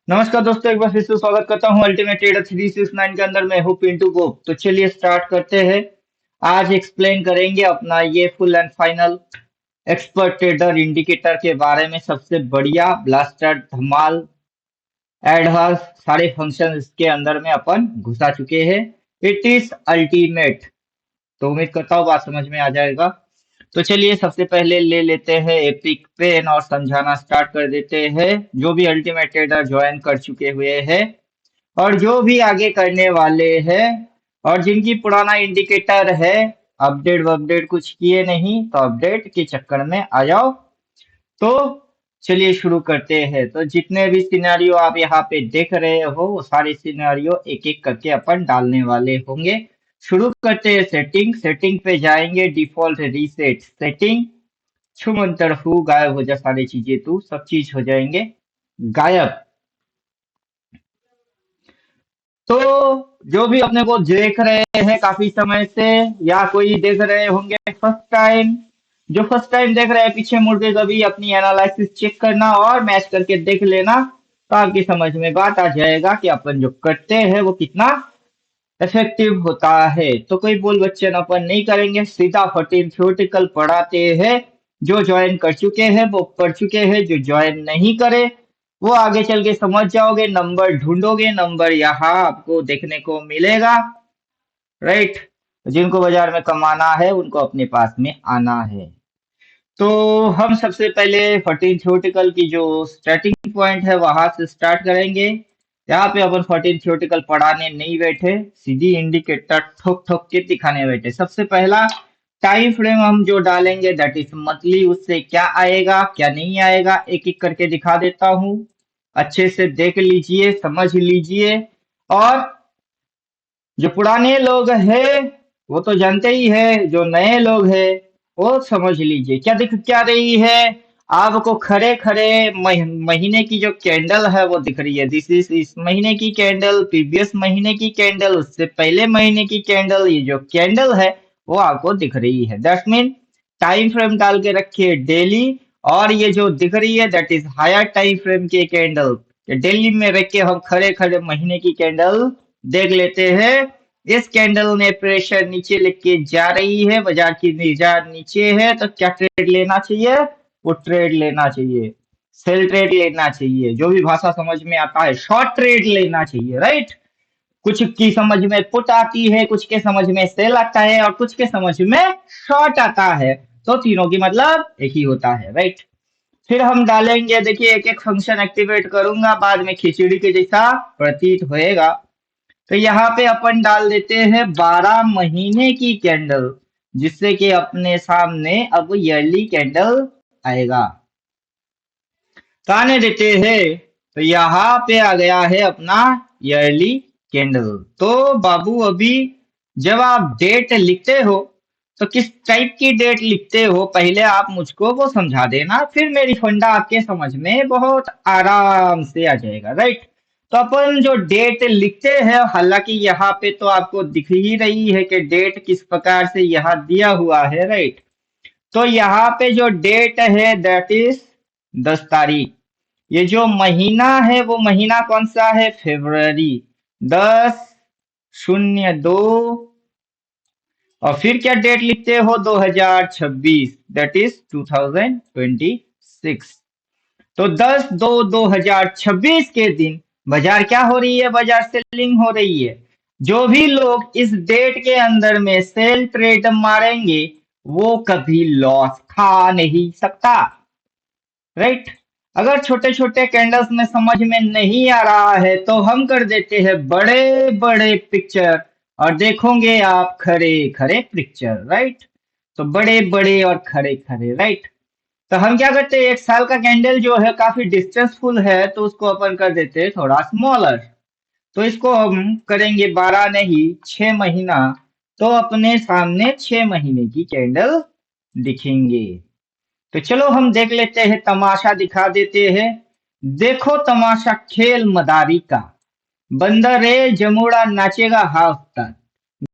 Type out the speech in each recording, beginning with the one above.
नमस्कार दोस्तों, एक बार फिर से स्वागत करता हूं अल्टीमेट ट्रेडर 369 के अंदर। मैं हूं पिंटू गोप। तो चलिए स्टार्ट करते हैं। आज एक्सप्लेन करेंगे अपना ये full and final expert trader indicator के बारे में। सबसे बढ़िया ब्लास्टर धमाल एडवांस सारे फंक्शन इसके अंदर में अपन घुसा चुके हैं। It is ultimate. तो उम्मीद करता हूँ बात समझ में आ जाएगा। तो चलिए सबसे पहले ले लेते हैं एपिक पेन और समझाना स्टार्ट कर देते हैं। जो भी अल्टीमेट ट्रेडर ज्वाइन कर चुके हुए हैं और जो भी आगे करने वाले हैं और जिनकी पुराना इंडिकेटर है, अपडेट अपडेट कुछ किए नहीं तो अपडेट के चक्कर में आ जाओ। तो चलिए शुरू करते हैं। तो जितने भी सिनेरियो आप यहाँ पे देख रहे हो वो सारे सिनेरियो एक एक करके अपन डालने वाले होंगे। शुरू करते हैं। सेटिंग सेटिंग पे जाएंगे, डिफॉल्ट रीसेट सेटिंग। छुमंतर हु गायब हो जा सारी चीजें, तू सब चीज हो जाएंगे गायब। तो जो भी अपने को देख रहे हैं काफी समय से या कोई देख रहे होंगे फर्स्ट टाइम, जो फर्स्ट टाइम देख रहे हैं पीछे मुड़ के कभी अपनी एनालिसिस चेक करना और मैच करके देख लेना। तो आपकी समझ में बात आ जाएगा कि अपन जो करते हैं वो कितना इफेक्टिव होता है। तो कोई बोल बच्चन अपन नहीं करेंगे, सीधा 14 थ्योरेटिकल पढ़ाते हैं। जो ज्वाइन कर चुके हैं वो पढ़ चुके हैं, जो ज्वाइन नहीं करे वो आगे चल के समझ जाओगे। नंबर ढूंढोगे, नंबर यहाँ आपको देखने को मिलेगा। राइट। जिनको बाजार में कमाना है उनको अपने पास में आना है। तो हम सबसे पहले 14 थ्योरेटिकल की जो स्टार्टिंग पॉइंट है वहां से स्टार्ट करेंगे। यहाँ पे अपन 14 थ्योरेटिकल पढ़ाने नहीं बैठे, सीधी इंडिकेटर ठोक ठोक के दिखाने बैठे। सबसे पहला टाइम फ्रेम हम जो डालेंगे दैट इज मंथली। उससे क्या आएगा क्या नहीं आएगा एक एक करके दिखा देता हूँ। अच्छे से देख लीजिए, समझ लीजिए। और जो पुराने लोग हैं वो तो जानते ही है, जो नए लोग हैं वो समझ लीजिए क्या दिख क्या रही है। आपको खड़े खड़े महीने की जो कैंडल है वो दिख रही है। दिस इज इस महीने की कैंडल, प्रीवियस महीने की कैंडल, उससे पहले महीने की कैंडल। ये जो कैंडल है वो आपको दिख रही है। दैट मीन टाइम फ्रेम डाल के रखिए डेली। और ये जो दिख रही है that is higher time frame की कैंडल। डेली में रख के हम खड़े खड़े महीने की कैंडल देख लेते हैं। इस कैंडल ने प्रेशर नीचे लेके जा रही है, बाजार की बाजार नीचे है, तो क्या ट्रेड लेना चाहिए? वो ट्रेड लेना चाहिए, सेल ट्रेड लेना चाहिए। जो भी भाषा समझ में आता है, शॉर्ट ट्रेड लेना चाहिए। राइट। कुछ की समझ में पुट आती है, कुछ के समझ में सेल आता है और कुछ के समझ में शॉर्ट आता है। तो तीनों की मतलब एक ही होता है। राइट। फिर हम डालेंगे, देखिए एक एक फंक्शन एक्टिवेट करूंगा, बाद में खिचड़ी के जैसा प्रतीत होएगा। तो यहाँ पे अपन डाल देते हैं 12 महीने की कैंडल, जिससे कि अपने सामने अब ईयरली कैंडल आएगा। तो आने देते हैं। तो यहाँ पे आ गया है अपना ईयरली कैंडल। तो बाबू अभी जब आप डेट लिखते हो तो किस टाइप की डेट लिखते हो पहले आप मुझको वो समझा देना, फिर मेरी फंडा आपके समझ में बहुत आराम से आ जाएगा। राइट। तो अपन जो डेट लिखते हैं, हालांकि यहाँ पे तो आपको दिख ही रही है कि डेट किस प्रकार से यहाँ दिया हुआ है। राइट। तो यहाँ पे जो डेट है दैट इज 10 तारीख। ये जो महीना है वो महीना कौन सा है? फेब्रुअरी। 10/02। और फिर क्या डेट लिखते हो? 2026, दैट इज 2026। तो 10/2/2026 के दिन बाजार क्या हो रही है? बाजार सेलिंग हो रही है। जो भी लोग इस डेट के अंदर में सेल ट्रेड मारेंगे वो कभी लॉस खा नहीं सकता। राइट। अगर छोटे छोटे कैंडल्स में समझ में नहीं आ रहा है तो हम कर देते हैं बड़े बड़े पिक्चर और देखोगे आप खड़े खड़े पिक्चर। राइट। तो बड़े बड़े और खड़े खड़े। राइट। तो हम क्या करते हैं, एक साल का कैंडल जो है काफी डिस्टेंसफुल है तो उसको अपन कर देते हैं थोड़ा स्मॉलर। तो इसको हम करेंगे 12 नहीं 6 महीना। तो अपने सामने 6 महीने की कैंडल दिखेंगे। तो चलो हम देख लेते हैं, तमाशा दिखा देते हैं। देखो तमाशा खेल मदारी का। बंदर रे जमुड़ा नाचेगा हा उस्ताद,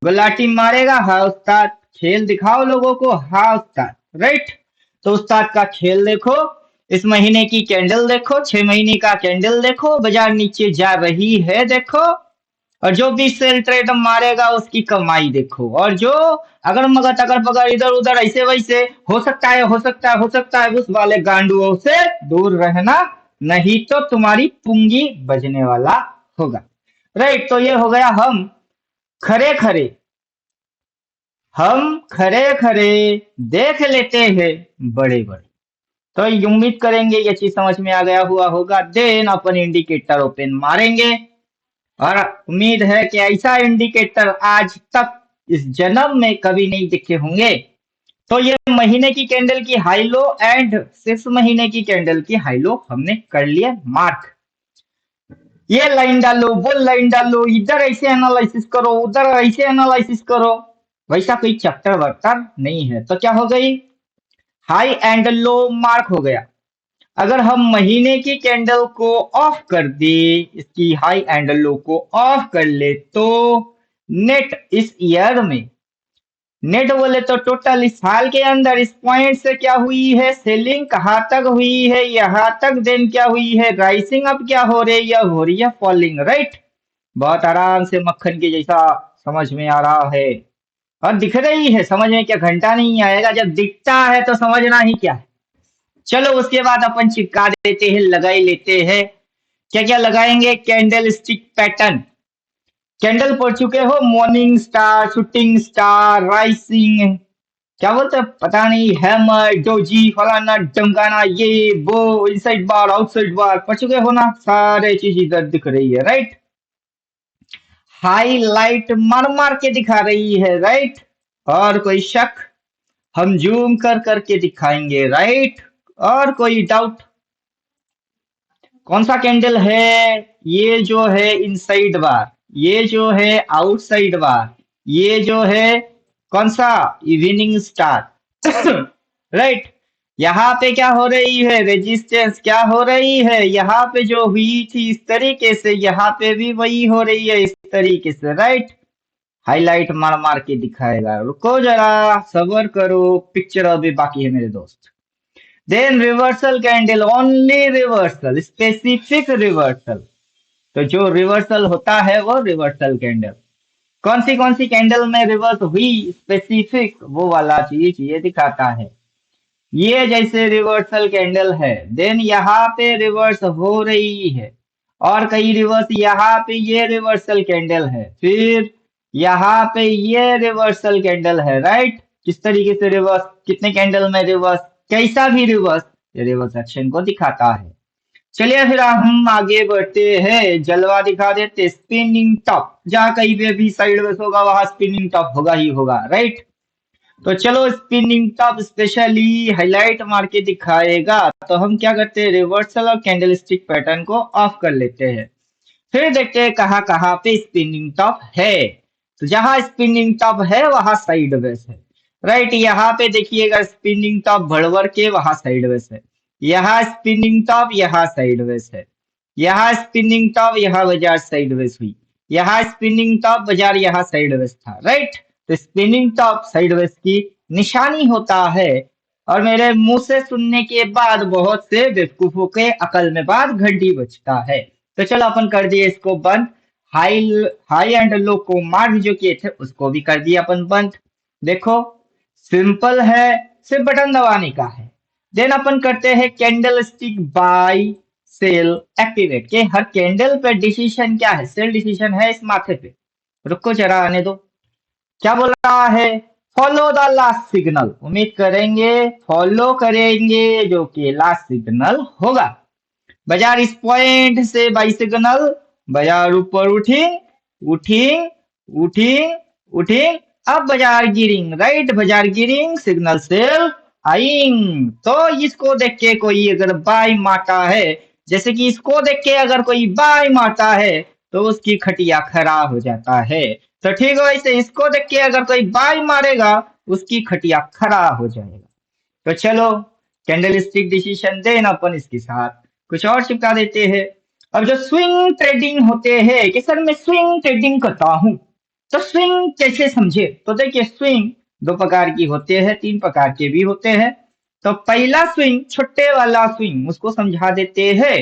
गुलाटी मारेगा हा उस्ताद, खेल दिखाओ लोगों को हा उस्ताद। राइट। तो उस्ताद का खेल देखो। इस महीने की कैंडल देखो, 6 महीने का कैंडल देखो, बाजार नीचे जा रही है देखो। और जो भी सेल ट्रेड मारेगा उसकी कमाई देखो। और जो अगर मगर तगर पगर इधर उधर ऐसे वैसे हो सकता है, हो सकता है, हो सकता है, उस वाले गांडुओं से दूर रहना, नहीं तो तुम्हारी पूंजी बजने वाला होगा। राइट, तो ये हो गया खरे खरे हम खरे खरे देख लेते हैं बड़े बड़े। तो ये उम्मीद करेंगे ये चीज समझ में आ गया हुआ होगा। देन अपन इंडिकेटर ओपन मारेंगे और उम्मीद है कि ऐसा इंडिकेटर आज तक इस जन्म में कभी नहीं दिखे होंगे। तो ये महीने की कैंडल की हाई लो एंड 6 महीने की कैंडल की हाई लो हमने कर लिया मार्क। ये लाइन डालो, वो लाइन डालो, इधर ऐसे एनालिसिस करो, उधर ऐसे एनालिसिस करो, वैसा कोई चैप्टर वर्टर नहीं है। तो क्या हो गई, हाई एंड लो मार्क हो गया। अगर हम महीने की कैंडल को ऑफ कर दे, इसकी हाई एंड लो को ऑफ कर ले, तो नेट इस ईयर में, नेट बोले तो टोटल इस साल के अंदर इस पॉइंट से क्या हुई है, सेलिंग कहाँ तक हुई है, यहाँ तक। देन क्या हुई है, राइसिंग अप क्या हो रही है, हो रही है फॉलिंग। राइट, बहुत आराम से मक्खन के जैसा समझ में आ रहा है और दिख रही है। समझ में क्या घंटा नहीं आएगा, जब दिखता है तो समझना ही क्या है। चलो उसके बाद अपन चिपका देते हैं, लगाई लेते हैं। क्या क्या लगाएंगे, कैंडल स्टिक पैटर्न। कैंडल पढ़ चुके हो, morning star, shooting star, rising, क्या बोलते हैं पता नहीं, हैमर, डोजी, फलाना डमकाना, ये वो, इनसाइड बार, आउटसाइड बार, पढ़ चुके हो ना। सारे चीज इधर दिख रही है। राइट, हाईलाइट मार मार के दिखा रही है। राइट, और कोई शक, हम जूम कर करके दिखाएंगे। राइट, और कोई डाउट, कौन सा कैंडल है, ये जो है इनसाइड बार, ये जो है आउटसाइड बार, ये जो है कौन सा, इवनिंग स्टार। राइट, यहाँ पे क्या हो रही है, रेजिस्टेंस क्या हो रही है, यहाँ पे जो हुई थी इस तरीके से, यहाँ पे भी वही हो रही है इस तरीके से। राइट, हाईलाइट मार मार के दिखाएगा। रुको जरा, सबर करो, पिक्चर अभी बाकी है मेरे दोस्त। Then reversal candle, only reversal, specific reversal. तो जो रिवर्सल होता है वो रिवर्सल कैंडल। कौन सी कैंडल में रिवर्स हुई स्पेसिफिक, वो वाला चीज ये दिखाता है। ये जैसे रिवर्सल कैंडल है, देन यहाँ पे रिवर्स हो रही है, और कई रिवर्स, यहाँ पे ये रिवर्सल कैंडल है, फिर यहाँ पे ये रिवर्सल कैंडल है। राइट, किस तरीके से रिवर्स, कितने कैंडल में रिवर्स, कैसा भी रिवर्स, ये रिवर्स एक्शन को दिखाता है। चलिए फिर हम आगे बढ़ते हैं, जलवा दिखा देते स्पिनिंग टॉप। जहां कहीं पे भी साइडवेज होगा वहां स्पिनिंग टॉप होगा ही होगा। राइट, तो चलो स्पिनिंग टॉप स्पेशली हाईलाइट मार के दिखाएगा। तो हम क्या करते हैं, रिवर्सल और कैंडल स्टिक पैटर्न को ऑफ कर लेते हैं। फिर देखते हैं कहाँ कहाँ पे स्पिनिंग टॉप है। तो जहां स्पिनिंग टॉप है वहां साइडवेज है। राइट, यहाँ पे देखिएगा स्पिनिंग टॉप भड़वर के वहां साइडवेज है, यहाँ स्पिनिंग टॉप यहाँ साइडवेज है, यहाँ स्पिनिंग टॉप यहाँ बाजार साइडवेज हुई, यहाँ स्पिनिंग टॉप बाजार यहाँ साइडवेज था। राइट, तो स्पिनिंग टॉप साइडवेज की निशानी होता है। और मेरे मुंह से सुनने के बाद बहुत से बेवकूफों के अकल में बात घंटी बजता है। तो चलो अपन कर दिए इसको बंद। हाई हाई एंड लो को मार्क जो किए थे उसको भी कर दिया अपन बंद। देखो सिंपल है, सिर्फ बटन दबाने का है। देन अपन करते हैं candlestick buy sell activate के। हर कैंडल पे डिसीजन क्या है, सेल डिसीजन है इस माथे पे। रुको जरा आने दो, क्या बोल रहा है, फॉलो द लास्ट सिग्नल। उम्मीद करेंगे फॉलो करेंगे जो कि लास्ट सिग्नल होगा। बाजार इस पॉइंट से बाई सिग्नल, बाजार ऊपर उठें, उठें, उठें, उठें, अब बाजार गिरिंग। राइट, बाजार गिरिंग, सिग्नल सेल आइंग। तो इसको देख के कोई अगर बाय मारता है, जैसे कि इसको देख के अगर कोई बाय मारता है तो उसकी खटिया खराब हो जाता है। तो ठीक है, वैसे इसको देख के अगर कोई बाय मारेगा उसकी खटिया खराब हो जाएगा। तो चलो कैंडल स्टिक डिसीजन देना अपन इसके साथ कुछ और चिपका देते हैं। अब जो स्विंग ट्रेडिंग होते हैं कि सर मैं स्विंग ट्रेडिंग करता हूं, तो स्विंग कैसे समझे, तो देखिए स्विंग दो प्रकार की होते हैं, तीन प्रकार के भी होते हैं। तो पहला स्विंग छोटे वाला स्विंग उसको समझा देते हैं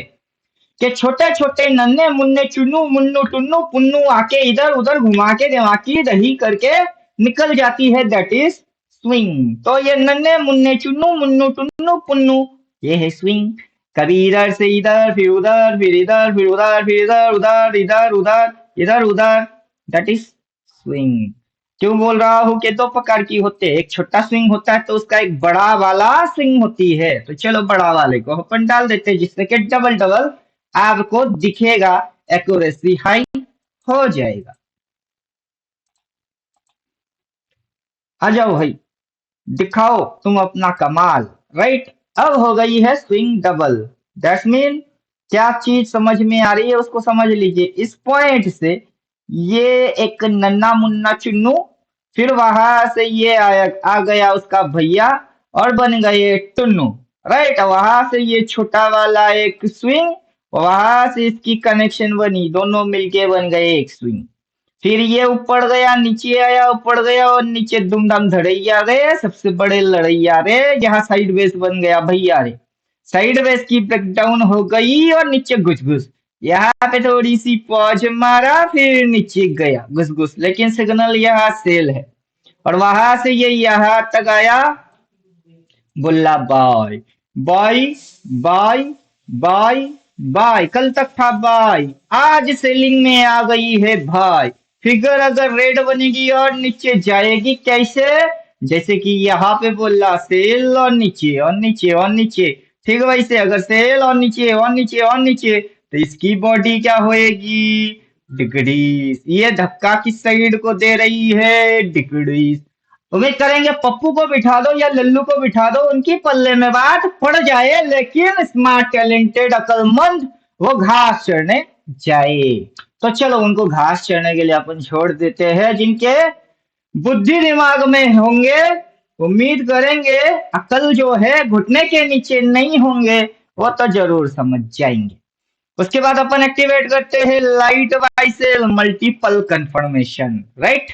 कि छोटे छोटे नन्हे मुन्ने चुन्नू मुन्नू टुन्नू पुन्नू आके इधर उधर घुमा के दिमागी दही करके निकल जाती है, दैट इज स्विंग। तो ये नन्हे मुन्ने चुन्नू मुन्नू टुन्नू पुन्नू ये है स्विंग। कभी इधर से इधर फिर उधर फिर इधर फिर उधर फिर इधर उधर इधर उधर इधर उधर, दैट इज स्विंग। क्यों बोल रहा हूँ कि दो प्रकार की होते हैं, एक छोटा स्विंग होता है तो उसका एक बड़ा वाला स्विंग होती है। तो चलो बड़ा वाले को अपन डाल देते हैं जिससे कि डबल डबल आपको दिखेगा, एक्यूरेसी हाई हो जाएगा। आ जाओ भाई, दिखाओ तुम अपना कमाल। राइट, अब हो गई है स्विंग डबल। दैट्स मीन क्या चीज समझ में आ रही है उसको समझ लीजिए। इस पॉइंट से ये एक नन्ना मुन्ना चुन्नू, फिर वहां से ये आ गया उसका भैया और बन गए टुन्नू। राइट, वहां से ये छोटा वाला एक स्विंग, वहां से इसकी कनेक्शन बनी, दोनों मिलके बन गए एक स्विंग। फिर ये ऊपर गया नीचे आया, ऊपर गया और नीचे दुमदम धड़ैया रे, सबसे बड़े लड़ैया रे, यहाँ साइड बेस बन गया भैया रे। साइड बेस की ब्रेकडाउन हो गई और नीचे घुस घुस, यहाँ पे थोड़ी सी पॉज मारा फिर नीचे गया घुस घुस, लेकिन सिग्नल यहाँ सेल है। और वहां से ये यहाँ तक आया, बोला bye bye bye bye bye, कल तक था बाय, आज सेलिंग में आ गई है भाई। फिगर अगर रेड बनेगी और नीचे जाएगी कैसे, जैसे कि यहाँ पे बोला सेल और नीचे और नीचे और नीचे, ठीक वैसे अगर सेल और नीचे और नीचे और नीचे तो इसकी बॉडी क्या होएगी, डिक्रीज। ये धक्का किस साइड को दे रही है, डिक्रीज। उम्मीद करेंगे पप्पू को बिठा दो या लल्लू को बिठा दो, उनकी पल्ले में बात पड़ जाए, लेकिन स्मार्ट टैलेंटेड अकलमंद वो घास चढ़ने जाए। तो चलो उनको घास चढ़ने के लिए अपन छोड़ देते हैं, जिनके बुद्धि दिमाग में होंगे उम्मीद करेंगे अकल जो है घुटने के नीचे नहीं होंगे, वो तो जरूर समझ जाएंगे। उसके बाद अपन एक्टिवेट करते हैं light buy sell multiple confirmation. Right,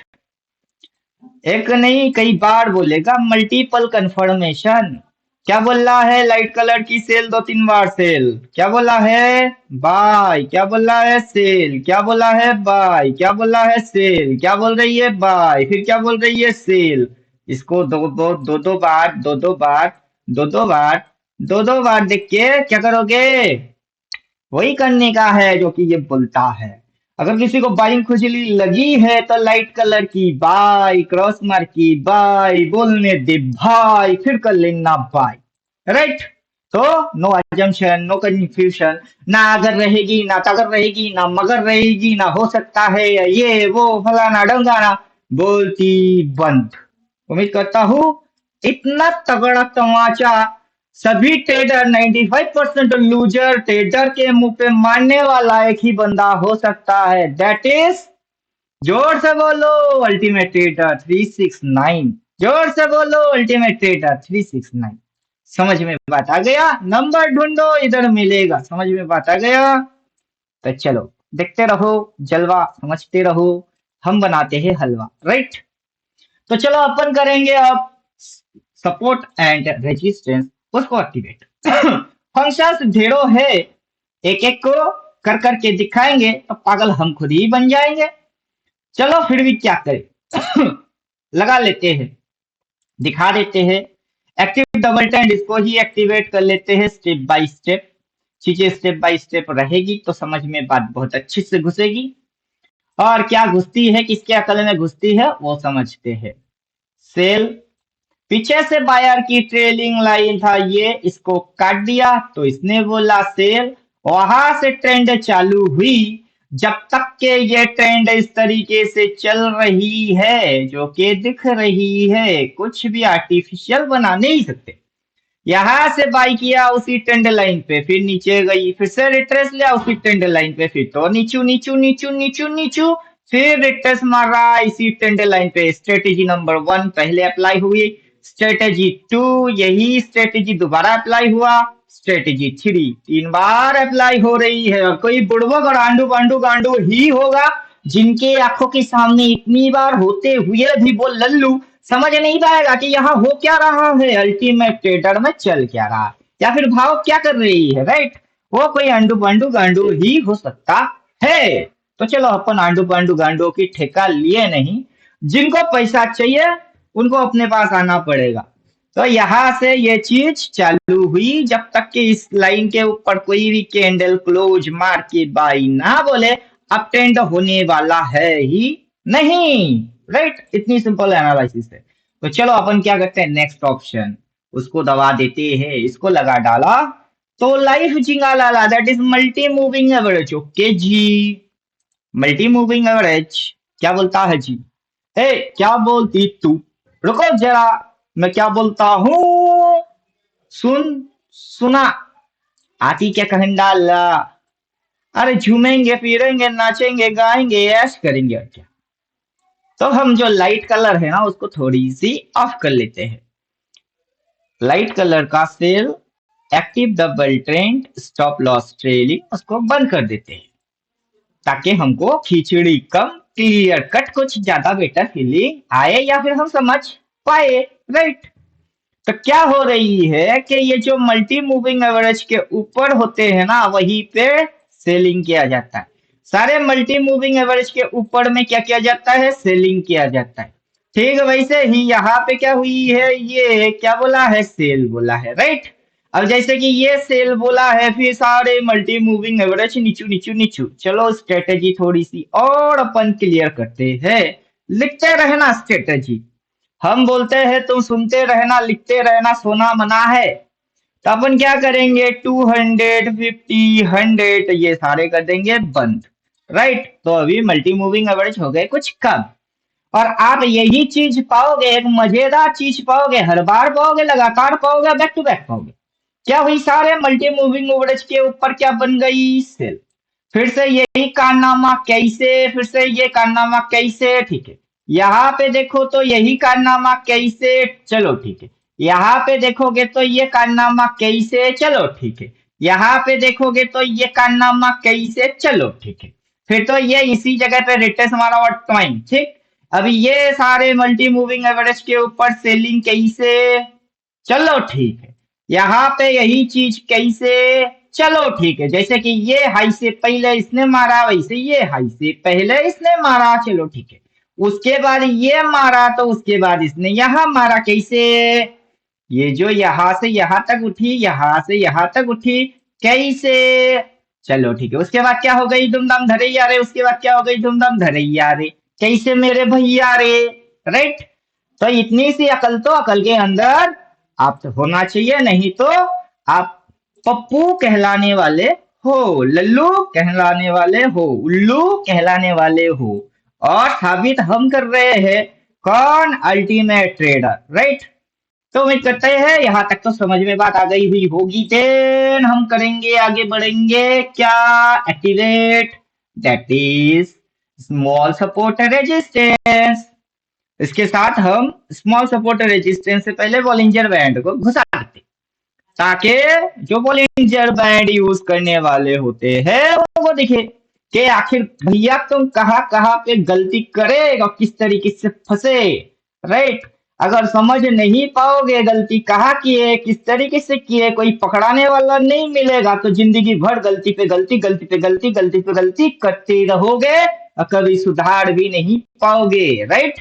एक नहीं कई बार बोलेगा मल्टीपल कंफर्मेशन। क्या बोल रहा है, लाइट कलर की सेल दो तीन बार सेल, क्या बोला है बाय, क्या बोला है सेल, क्या बोला है बाय, क्या बोला है सेल, क्या बोल रही है बाय, फिर क्या बोल रही है सेल। इसको दो दो बार दो दो बार दो दो बार दो दो बार देख के क्या करोगे, वही करने का है जो कि ये बोलता है। अगर किसी को बाइंग खुजली लगी है तो लाइट कलर की बाय, क्रॉस मार्क की बाय, बोलने दे भाई, फिर कर लेना बाय। राइट, तो नो अजम्पशन नो कंफ्यूजन, ना अगर रहेगी ना तगर रहेगी ना मगर रहेगी ना हो सकता है या ये वो फलाना ढंगाना, बोलती बंद। उम्मीद करता हूँ इतना तगड़ा तमाचा सभी ट्रेडर 95% लूजर ट्रेडर के मुंह पे मारने वाला एक ही बंदा हो सकता है, दैट इज, जोर से बोलो अल्टीमेट ट्रेडर 369। जोर से बोलो अल्टीमेट ट्रेडर 369। समझ में बात आ गया, नंबर ढूंढो इधर मिलेगा, समझ में बात आ गया। तो चलो देखते रहो जलवा, समझते रहो, हम बनाते हैं हलवा। राइट, तो चलो अपन करेंगे अब सपोर्ट एंड रेजिस्टेंस, उसको एक्टिवेट। फंक्शंस ढेरों है, एक एक को कर करके दिखाएंगे तो पागल हम खुद ही बन जाएंगे। चलो फिर भी क्या करें, लगा लेते हैं, दिखा देते हैं। एक्टिव डबल टेंड, इसको ही एक्टिवेट कर लेते हैं स्टेप बाय स्टेप। चीजें स्टेप बाय स्टेप रहेगी तो समझ में बात बहुत अच्छे से घुसेगी, और क्या घुसती है किसके अकल में घुसती है वो समझते हैं। सेल, पीछे से बायर की ट्रेलिंग लाइन था ये, इसको काट दिया तो इसने बोला सेल। वहां से ट्रेंड चालू हुई, जब तक के ये ट्रेंड इस तरीके से चल रही है जो कि दिख रही है, कुछ भी आर्टिफिशियल बना नहीं सकते। यहाँ से बाई किया उसी ट्रेंड लाइन पे, फिर नीचे गई, फिर से रिट्रेस लिया उसी ट्रेंड लाइन पे, फिर तो नीचू नीचू नीचू नीचू नीचू, फिर रिट्रेस मारा इसी ट्रेंड लाइन पे। स्ट्रेटेजी नंबर 1 पहले अप्लाई हुई, स्ट्रेटेजी 2 यही स्ट्रेटेजी दोबारा अप्लाई हुआ, स्ट्रेटेजी 3 तीन बार अप्लाई हो रही है। और कोई बुड़बक और आंडू पांडू गांडू ही होगा जिनके आंखों के सामने इतनी बार होते हुए भी वो लल्लू समझ नहीं पाएगा कि यहाँ हो क्या रहा है, अल्टीमेट ट्रेडर में चल क्या रहा है, या फिर भाव क्या कर रही है, राइट। वो कोई अंडू बंडू गांडू ही हो सकता है। तो चलो अपन आंडू पांडू गांडू की ठेका लिए नहीं, जिनको पैसा चाहिए उनको अपने पास आना पड़ेगा। तो यहाँ से ये चीज चालू हुई, जब तक कि इस लाइन के ऊपर कोई भी कैंडल क्लोज मार के बाई ना बोले, अप ट्रेंड होने वाला है ही नहीं, राइट। इतनी सिंपल एनालिसिस है। तो चलो अपन क्या करते हैं, नेक्स्ट ऑप्शन उसको दबा देते हैं, इसको लगा डाला। तो लाइफ जिंगा लाला, that is multi moving average. Okay जी, मल्टी मूविंग एवरेज क्या बोलता है जी? ए क्या बोलती तू, रुको जरा, मैं क्या बोलता हूँ, सुन, सुना, आती क्या कहन डाला। अरे झूमेंगे फिरेंगे नाचेंगे गाएंगे ऐश करेंगे और क्या। तो हम जो लाइट कलर है ना उसको थोड़ी सी ऑफ कर लेते हैं। लाइट कलर का sell, active double trend, stop loss trailing उसको बंद कर देते हैं, ताकि हमको खिचड़ी कम क्लियर कट कुछ ज्यादा बेटर फीलिंग आए, या फिर हम समझ पाए, राइट। तो क्या हो रही है कि ये जो मल्टी मूविंग एवरेज के ऊपर होते हैं ना वहीं पे सेलिंग किया जाता है। सारे मल्टी मूविंग एवरेज के ऊपर में क्या किया जाता है, सेलिंग किया जाता है। ठीक वैसे ही यहाँ पे क्या हुई है, ये क्या बोला है, सेल बोला है, राइट। अब जैसे कि ये सेल बोला है, फिर सारे मल्टी मूविंग एवरेज नीचू नीचू नीचू। चलो स्ट्रेटेजी थोड़ी सी और अपन क्लियर करते हैं, लिखते रहना स्ट्रेटेजी। हम बोलते हैं तुम सुनते रहना, लिखते रहना, सोना मना है। तो अपन क्या करेंगे, 200, 50, 100 ये सारे कर देंगे बंद, राइट। तो अभी मल्टी मूविंग एवरेज हो गए कुछ कम। और आप यही चीज पाओगे, एक मजेदार चीज पाओगे, हर बार पाओगे, लगातार पाओगे, बैक टू बैक पाओगे। क्या हुई, सारे मल्टी मूविंग एवरेज के ऊपर क्या बन गई, सेल। फिर से यही कारनामा कैसे, फिर से ये कारनामा कैसे, ठीक है। यहाँ पे देखो तो यही कारनामा कैसे, चलो ठीक है। यहाँ पे देखोगे तो ये कारनामा कैसे, चलो ठीक है। यहाँ पे देखोगे तो ये कारनामा कैसे, चलो ठीक है। फिर तो ये इसी जगह पे रिटेस मारा और टाइम, ठीक। अभी ये सारे मल्टी मूविंग एवरेज के ऊपर सेलिंग कैसे, चलो ठीक है। यहाँ पे यही चीज कैसे, चलो ठीक है। जैसे कि ये हाई से पहले इसने मारा, वैसे ये हाई से पहले इसने मारा, चलो ठीक है। उसके बाद ये मारा, तो उसके बाद इसने यहाँ मारा कैसे, ये जो यहाँ से यहाँ तक उठी, यहाँ से यहाँ तक उठी कैसे, चलो ठीक है। उसके बाद क्या हो गई, धूमधाम धरैया रे, उसके बाद क्या हो गई, धूमधाम धरैया रे, कैसे मेरे भैया रे, राइट। तो इतनी सी अकल तो अकल के अंदर आप तो होना चाहिए, नहीं तो आप पप्पू कहलाने वाले हो, लल्लू कहलाने वाले हो, उल्लू कहलाने वाले हो। और साबित हम कर रहे हैं, कौन, अल्टीमेट ट्रेडर, राइट। तो उम्मीद करते हैं यहाँ तक तो समझ में बात आ गई हुई होगी। देन हम करेंगे, आगे बढ़ेंगे, क्या, activate, that is small support resistance. इसके साथ हम स्मॉल सपोर्ट रेजिस्टेंस से पहले बॉलिंजर बैंड को घुसा देते, ताकि जो बॉलिंजर बैंड यूज करने वाले होते हैं उनको दिखे कि आखिर भैया तुम कहाँ कहाँ पे गलती करे और किस तरीके से फंसे, राइट। अगर समझ नहीं पाओगे गलती कहाँ की है, किस तरीके से की है, कोई पकड़ाने वाला नहीं मिलेगा, तो जिंदगी भर गलती पे गलती, गलती पे गलती, गलती पे गलती करते रहोगे और कभी सुधार भी नहीं पाओगे, राइट।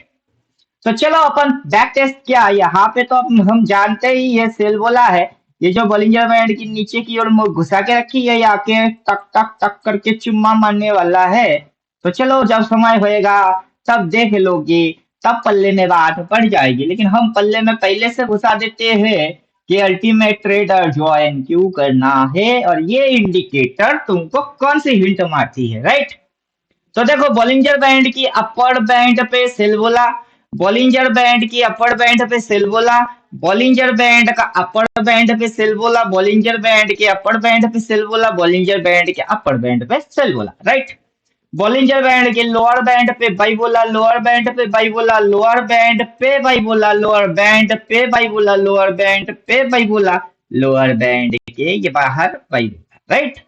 तो चलो अपन बैक टेस्ट, क्या यहाँ पे तो हम जानते ही ये सेल बोला है, ये जो बॉलिंजर बैंड की नीचे की ओर घुसा के रखी है, या के टक टक टक करके चुम्मा मारने वाला है। तो चलो जब समय होएगा तब देख लोगे, तब पल्ले में बात पड़ जाएगी। लेकिन हम पल्ले में पहले से घुसा देते हैं कि अल्टीमेट ट्रेडर ज्वाइन क्यों करना है, और ये इंडिकेटर तुमको कौन सी हिंट मारती है, राइट। तो देखो बॉलिंजर बैंड की अपर बैंड पे सेल बोला, बॉलिंजर बैंड की अपर बैंड पे सेल बोला, बॉलिंजर बैंड का अपर बैंड पे सेल बोला, बॉलिंजर बैंड के अपर बैंड पे सेल बोला, बॉलिंजर बैंड के अपर बैंड पे सेल बोला, राइट। बॉलिंजर बैंड के लोअर बैंड पे बाई बोला, लोअर बैंड पे बाई बोला, लोअर बैंड पे बाई बोला, लोअर बैंड पे बाई बोला, लोअर बैंड पे बाई बोला, लोअर बैंड के ये बाहर बाई बोला, राइट।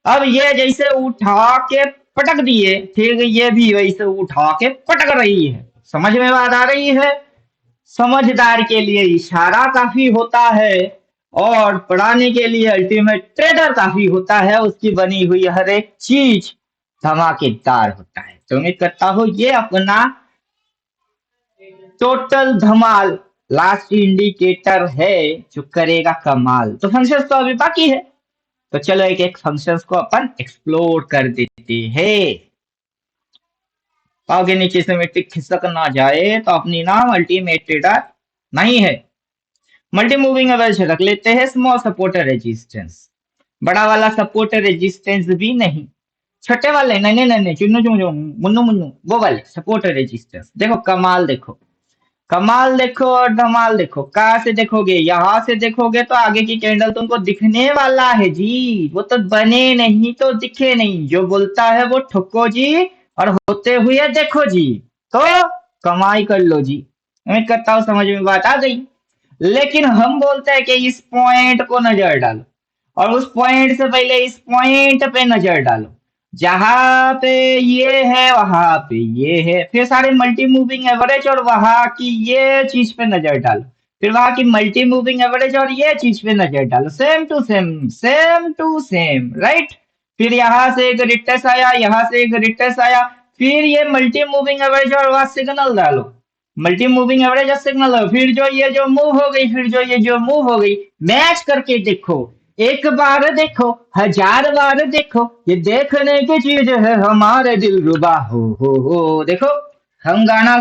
अब ये जैसे उठा के पटक दिए, ठीक है, ये भी वैसे उठा के पटक रही है, समझ में बात आ रही है। समझदार के लिए इशारा काफी होता है और पढ़ाने के लिए अल्टीमेट ट्रेडर काफी होता है। उसकी बनी हुई हर एक चीज धमाकेदार होता है। तो उम्मीद करता हूँ ये अपना टोटल धमाल लास्ट इंडिकेटर है जो करेगा कमाल। तो फंक्शंस तो अभी बाकी है, तो चलो एक एक फंक्शंस को अपन एक्सप्लोर कर देते हैं। आगे नीचे से मिट्टी खिसक ना जाए तो अपनी नाम अल्टीमेट ट्रेडर नहीं है। मल्टी मूविंग एवरेज रख लेते हैं, स्मॉल सपोर्टर रेजिस्टेंस, बड़ा वाला सपोर्टर रेजिस्टेंस भी नहीं, छोटे वाले नन्हे नन्हे चुन्नू चुन्नू मुन्नू मुन्नू वो वाले सपोर्टर रेजिस्टेंस। देखो कमाल, देखो कमाल, देखो और धमाल देखो। कहाँ से देखोगे? यहाँ से देखोगे तो आगे की कैंडल तुमको दिखने वाला है जी, वो तो बने नहीं तो दिखे नहीं। जो बोलता है वो ठुको जी और होते हुए देखो जी। तो कमाई कर लो जी। उम्मीद करता हूँ समझ में बात आ गई। लेकिन हम बोलते हैं कि इस पॉइंट को नजर डालो और उस पॉइंट से पहले इस पॉइंट पे नजर डालो। जहां पे ये है वहां पे ये है, फिर सारे मल्टी मूविंग एवरेज और वहां की ये चीज पे नजर डालो, फिर वहां की मल्टी मूविंग एवरेज और ये चीज पे नजर डालो। Same to same, same to same, right. फिर यहाँ से एक रिट्रेस आया, यहाँ से एक रिट्रेस आया, फिर ये मल्टी मूविंग एवरेज और वहां सिग्नल डालो, मल्टी मूविंग एवरेज सिग्नल हो, फिर जो ये जो मूव हो गई, फिर जो ये जो मूव हो गई, मैच करके देखो। एक बार देखो, हजार बार देखो, ये देखने की चीज है हमारे दिल रुबा। हो देखो, हम गाना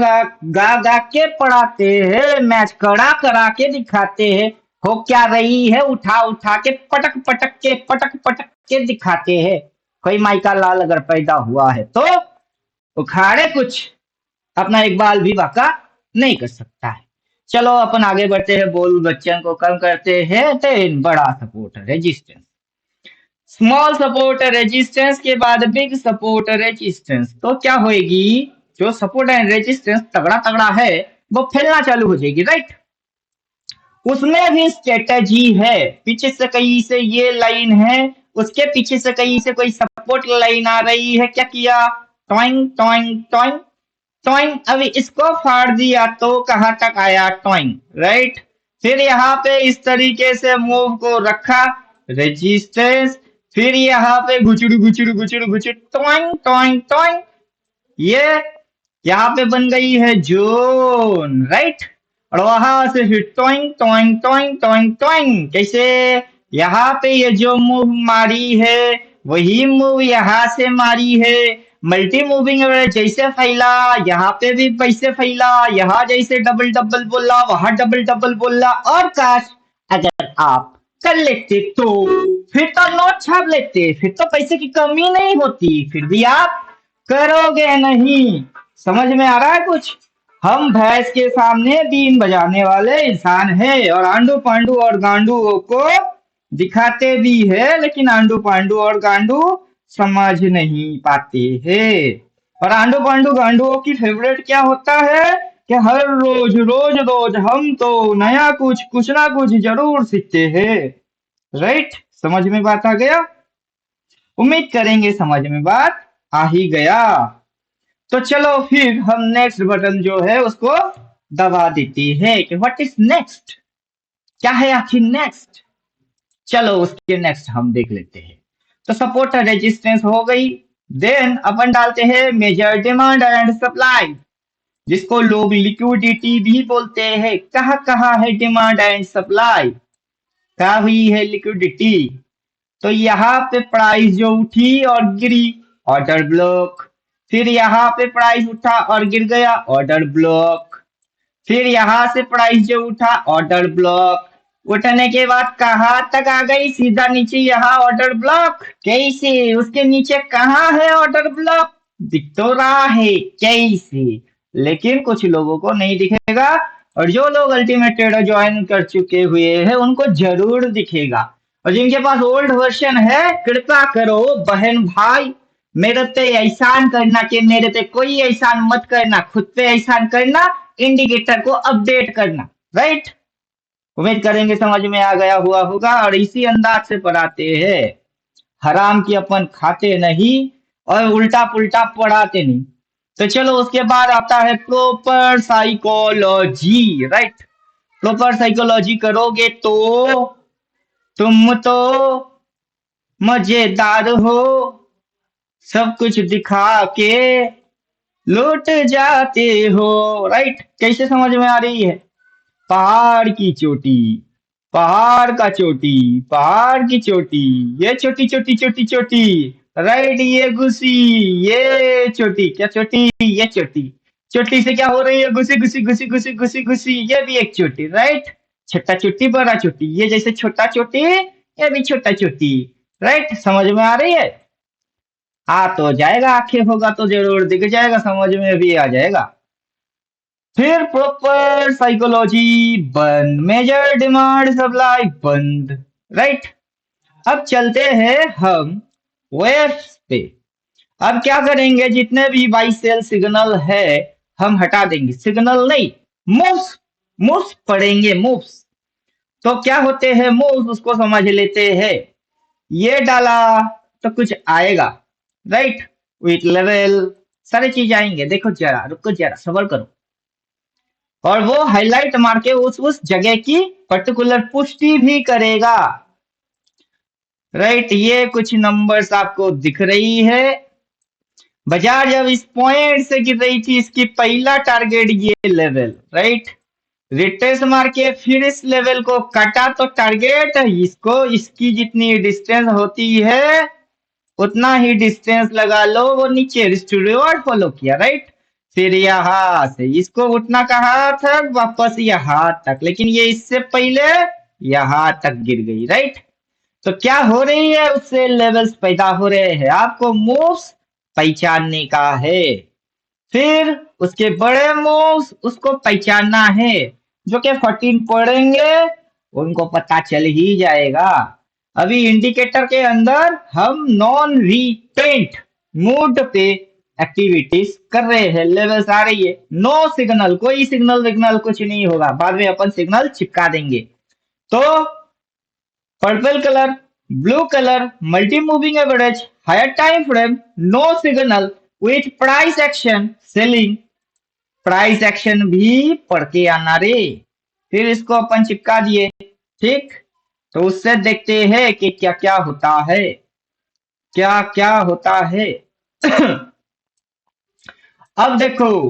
गा के पढ़ाते हैं, मैच करा के दिखाते हैं। हो क्या रही है, उठा उठा के पटक पटक के दिखाते हैं। कोई माइका लाल अगर पैदा हुआ है तो उखाड़े कुछ, अपना इकबाल भी वाका नहीं कर सकता है। चलो अपन आगे बढ़ते हैं, बोल बच्चन को कम करते हैं। 10 बड़ा support resistance, small support resistance के बाद बिग सपोर्ट रेजिस्टेंस। तो क्या होएगी? जो सपोर्ट एंड रेजिस्टेंस तगड़ा तगड़ा है वो फैलना चालू हो जाएगी, राइट। उसमें भी स्ट्रेटजी है। पीछे से कहीं से ये लाइन है, उसके पीछे से कहीं से कोई सपोर्ट लाइन आ रही है। क्या किया? Toing toing toing toing. अभी इसको फाड़ दिया तो कहां तक आया? Toing, right. फिर यहाँ पे इस तरीके से मूव को रखा, रेजिस्टेंस। फिर यहाँ पे घुचड़ू घुचड़ू घुचड़ू घुचड़ू टॉइंग टॉइंग टॉइंग, ये यहाँ पे बन गई है जोन, राइट। और वहां से फिर toing toing toing toing toing. कैसे? यहाँ पे ये जो मूव मारी है वही मूव यहाँ से मारी है। मल्टी मूविंग एवरेज जैसे फैला यहाँ पे भी वैसे फैला, यहाँ जैसे डबल डबल बोला वहां डबल डबल बोला। और काश अगर आप कर लेते तो फिर तो नोट छाप लेते, फिर तो पैसे की कमी नहीं होती। फिर भी आप करोगे नहीं। समझ में आ रहा है कुछ? हम भैंस के सामने बीन बजाने वाले इंसान हैं और आंडू पांडू और गांडुओं को दिखाते भी है, लेकिन आंडू पांडू और गांडू समझ नहीं पाते हैं। और आंडू पांडू गांडुओं की फेवरेट क्या होता है कि हर रोज रोज रोज हम तो नया कुछ कुछ ना कुछ जरूर सीखते हैं, राइट। समझ में बात आ गया? उम्मीद करेंगे समझ में बात आ ही गया। तो चलो फिर हम नेक्स्ट बटन जो है उसको दबा देते हैं कि व्हाट इज नेक्स्ट, क्या है आखिर नेक्स्ट। चलो उसके नेक्स्ट हम देख लेते हैं। तो सपोर्ट रेजिस्टेंस हो गई। देन अपन डालते हैं मेजर डिमांड एंड सप्लाई, जिसको लोग लिक्विडिटी भी बोलते हैं। कहाँ है डिमांड एंड सप्लाई? क्या हुई है लिक्विडिटी? तो यहाँ पे प्राइस जो उठी और गिरी, ऑर्डर ब्लॉक। फिर यहाँ पे प्राइस उठा और गिर गया, ऑर्डर ब्लॉक। फिर यहाँ से प्राइस जो उठा, ऑर्डर ब्लॉक। उठने के बाद कहाँ तक आ गई? सीधा नीचे, यहाँ ऑर्डर ब्लॉक। कैसे? उसके नीचे कहाँ है ऑर्डर ब्लॉक? दिख तो रहा है कैसे, लेकिन कुछ लोगों को नहीं दिखेगा। और जो लोग अल्टीमेट ट्रेडर ज्वाइन कर चुके हुए हैं उनको जरूर दिखेगा। और जिनके पास ओल्ड वर्जन है, कृपा करो बहन भाई, मेरे पे एहसान करना कि मेरे पे कोई एहसान मत करना, खुद पे एहसान करना, इंडिकेटर को अपडेट करना, राइट। उम्मीद करेंगे समझ में आ गया हुआ होगा। और इसी अंदाज से पढ़ाते हैं, हराम की अपन खाते नहीं और उल्टा पुल्टा पढ़ाते नहीं। तो चलो उसके बाद आता है proper psychology, right. Proper psychology करोगे तो तुम तो मजेदार हो, सब कुछ दिखा के लौट जाते हो, राइट। कैसे समझ में आ रही है? पहाड़ की चोटी, पहाड़ का चोटी, पहाड़ की चोटी, ये छोटी छोटी छोटी छोटी, राइट। ये घुसी, ये चोटी, क्या चोटी, ये चोटी। चोटी से क्या हो रही है? घुसी घुसी घुसी घुसी घुसी घुसी, ये भी एक चोटी, राइट। छोटा चोटी बड़ा चोटी, ये जैसे छोटा चोटी, ये भी छोटा चोटी, राइट। समझ में आ रही है? आ तो जाएगा, आंखें होगा तो जरूर दिख जाएगा, समझ में भी आ जाएगा। फिर प्रॉपर साइकोलॉजी बंद, मेजर डिमांड सप्लाई बंद, राइट। अब चलते हैं हम वेव्स पे। अब क्या करेंगे? जितने भी बाइसेल सिग्नल है हम हटा देंगे, सिग्नल नहीं, मूव्स, मूव्स पढ़ेंगे, मूव्स। तो क्या होते हैं मूव्स, उसको समझ लेते हैं। ये डाला तो कुछ आएगा, राइट। विथ लेवल सारी चीज आएंगे, देखो जरा, रुको जरा, सबर करो। और वो हाईलाइट मार के उस जगह की पर्टिकुलर पुष्टि भी करेगा, राइट। ये कुछ नंबर्स आपको दिख रही है। बाजार जब इस पॉइंट से गिर रही थी, इसकी पहला टारगेट ये लेवल, राइट। रिट्रेस मार के फिर इस लेवल को काटा तो टारगेट इसको, इसकी जितनी डिस्टेंस होती है उतना ही डिस्टेंस लगा लो, वो नीचे रिवर्ड फॉलो किया, राइट। फिर यहाँ से इसको उठना कहा था, वापस यहाँ तक, लेकिन ये इससे पहले यहाँ तक गिर गई, राइट। तो क्या हो रही है? उससे लेवल्स पैदा हो रहे हैं, आपको मूव्स पहचानने का है। फिर उसके बड़े मूव्स उसको पहचानना है, जो कि 14 पढ़ेंगे उनको पता चल ही जाएगा। अभी इंडिकेटर के अंदर हम नॉन रिपेंट मूड पे एक्टिविटीज कर रहे हैं, लेवल्स आ रही है। नो सिग्नल, कोई सिग्नल विग्नल कुछ नहीं होगा, बाद में अपन सिग्नल चिपका देंगे। तो purple colour, blue colour, multi moving average, higher time frame, no signal with price action selling. Price action भी पढ़ के आना रे। फिर इसको अपन चिपका दिए, ठीक। तो उससे देखते हैं कि क्या क्या होता है, क्या क्या होता है। अब देखो,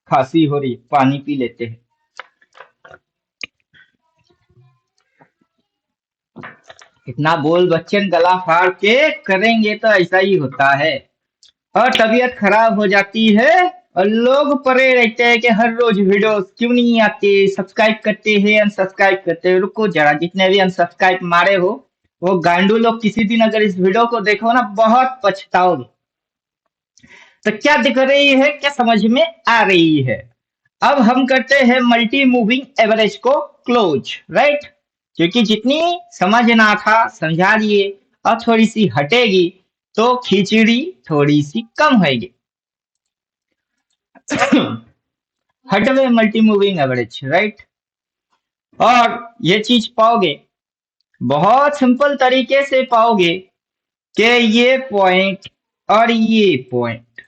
खांसी हो रही, पानी पी लेते हैं। इतना बोल बच्चन गला फाड़ के करेंगे तो ऐसा ही होता है, और तबीयत खराब हो जाती है। और लोग परे रहते हैं कि हर रोज वीडियो क्यों नहीं आते, सब्सक्राइब करते हैं, अनसब्सक्राइब करते हैं। रुको जरा, जितने भी अनसब्सक्राइब मारे हो वो गांडू लोग किसी दिन अगर इस वीडियो को देखो ना, बहुत पछताओगे। तो क्या दिख रही है, क्या समझ में आ रही है? अब हम करते हैं मल्टी मूविंग एवरेज को क्लोज, राइट। क्योंकि जितनी समझना था समझा दिए, और थोड़ी सी हटेगी तो खिचड़ी थोड़ी सी कम होगी। हटवे मल्टी मूविंग एवरेज, राइट। और ये चीज पाओगे, बहुत सिंपल तरीके से पाओगे कि ये पॉइंट और ये पॉइंट,